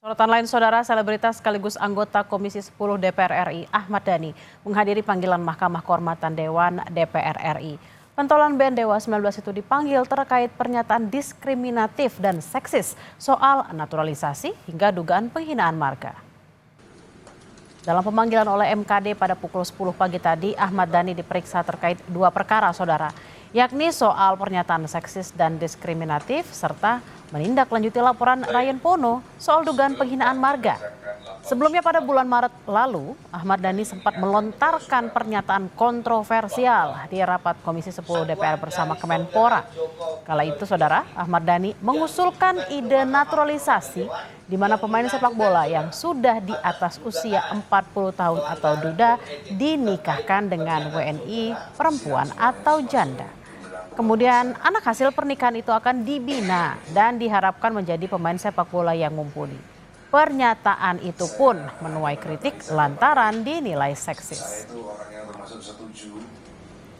Sorotan lain, saudara, selebritas sekaligus anggota Komisi 10 DPR RI Ahmad Dhani menghadiri panggilan Mahkamah Kehormatan Dewan DPR RI. Pentolan band Dewa 19 itu dipanggil terkait pernyataan diskriminatif dan seksis soal naturalisasi hingga dugaan penghinaan marga. Dalam pemanggilan oleh MKD pada pukul 10 pagi tadi, Ahmad Dhani diperiksa terkait 2 perkara, saudara, yakni soal pernyataan seksis dan diskriminatif serta menindaklanjuti laporan Ryan Pono soal dugaan penghinaan marga. Sebelumnya pada bulan Maret lalu, Ahmad Dhani sempat melontarkan pernyataan kontroversial di rapat Komisi 10 DPR bersama Kemenpora. Kala itu, saudara, Ahmad Dhani mengusulkan ide naturalisasi di mana pemain sepak bola yang sudah di atas usia 40 tahun atau duda dinikahkan dengan WNI perempuan atau janda. Kemudian anak hasil pernikahan itu akan dibina dan diharapkan menjadi pemain sepak bola yang mumpuni. Pernyataan itu pun menuai kritik lantaran dinilai seksis.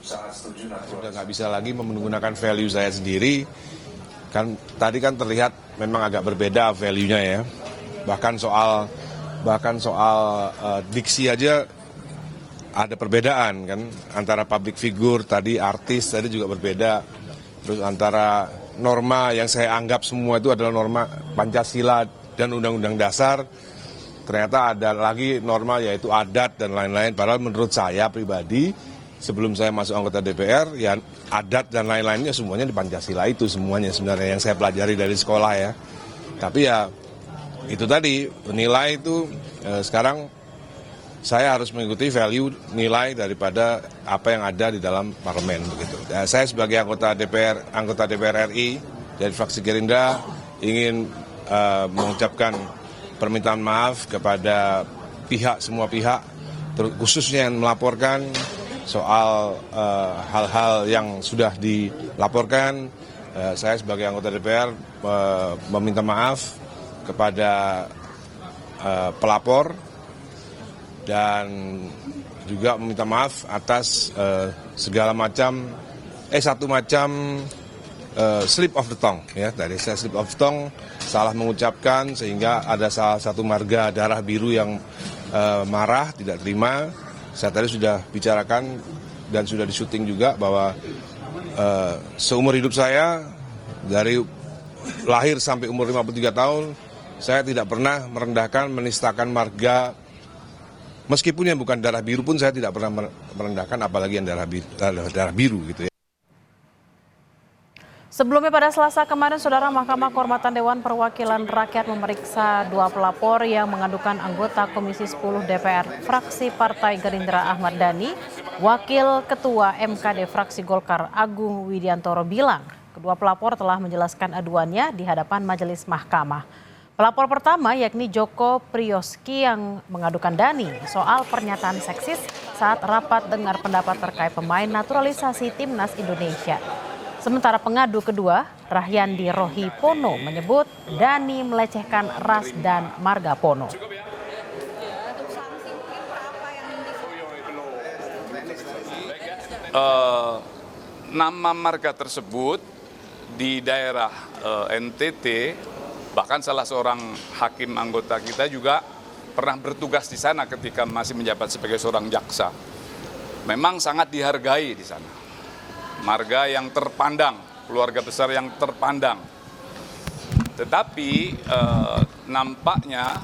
Sudah nggak bisa lagi menggunakan value saya sendiri. Kan tadi kan terlihat memang agak berbeda value-nya ya. Bahkan soal diksi aja ada perbedaan kan, antara public figure tadi, artis tadi juga berbeda. Terus antara norma yang saya anggap semua itu adalah norma Pancasila dan Undang-Undang Dasar, ternyata ada lagi norma yaitu adat dan lain-lain. Padahal menurut saya pribadi, sebelum saya masuk anggota DPR, ya adat dan lain-lainnya semuanya di Pancasila itu semuanya sebenarnya yang saya pelajari dari sekolah ya. Tapi ya itu tadi, nilai itu sekarang saya harus mengikuti value nilai daripada apa yang ada di dalam parlemen begitu. Saya sebagai anggota DPR RI dari fraksi Gerindra ingin mengucapkan permintaan maaf kepada semua pihak, khususnya yang melaporkan soal hal-hal yang sudah dilaporkan. Saya sebagai anggota DPR meminta maaf kepada pelapor dan juga meminta maaf atas segala macam slip of the tongue ya. Tadi saya slip of the tongue, salah mengucapkan sehingga ada salah satu marga darah biru yang marah, tidak terima. Saya tadi sudah bicarakan dan sudah disyuting juga bahwa seumur hidup saya dari lahir sampai umur 53 tahun saya tidak pernah merendahkan, menistakan marga. Meskipun yang bukan darah biru pun saya tidak pernah merendahkan, apalagi yang darah biru gitu ya. Sebelumnya pada Selasa kemarin, saudara, Mahkamah Kehormatan Dewan Perwakilan Rakyat memeriksa 2 pelapor yang mengadukan anggota Komisi 10 DPR fraksi Partai Gerindra Ahmad Dhani. Wakil Ketua MKD fraksi Golkar Agung Widiantoro bilang kedua pelapor telah menjelaskan aduannya di hadapan majelis mahkamah. Pelapor pertama yakni Joko Priyoski yang mengadukan Dhani soal pernyataan seksis saat rapat dengar pendapat terkait pemain naturalisasi Timnas Indonesia. Sementara pengadu kedua, Rahyandi Rohi Pono, menyebut Dhani melecehkan ras dan marga Pono. Nama marga tersebut di daerah NTT, bahkan salah seorang hakim anggota kita juga pernah bertugas di sana ketika masih menjabat sebagai seorang jaksa. Memang sangat dihargai di sana. Marga yang terpandang, keluarga besar yang terpandang. Tetapi nampaknya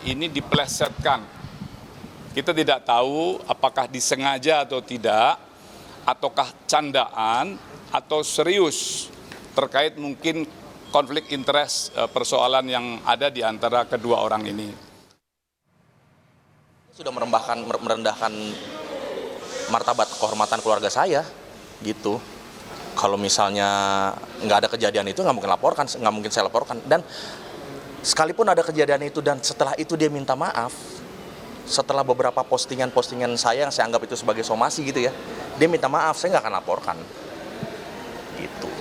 ini dipelesetkan. Kita tidak tahu apakah disengaja atau tidak, ataukah candaan atau serius terkait mungkin konflik interest persoalan yang ada di antara kedua orang ini. Sudah merendahkan martabat kehormatan keluarga saya, gitu. Kalau misalnya nggak ada kejadian itu nggak mungkin saya laporkan. Dan sekalipun ada kejadian itu dan setelah itu dia minta maaf, setelah beberapa postingan saya yang saya anggap itu sebagai somasi gitu ya, dia minta maaf, saya nggak akan laporkan, gitu.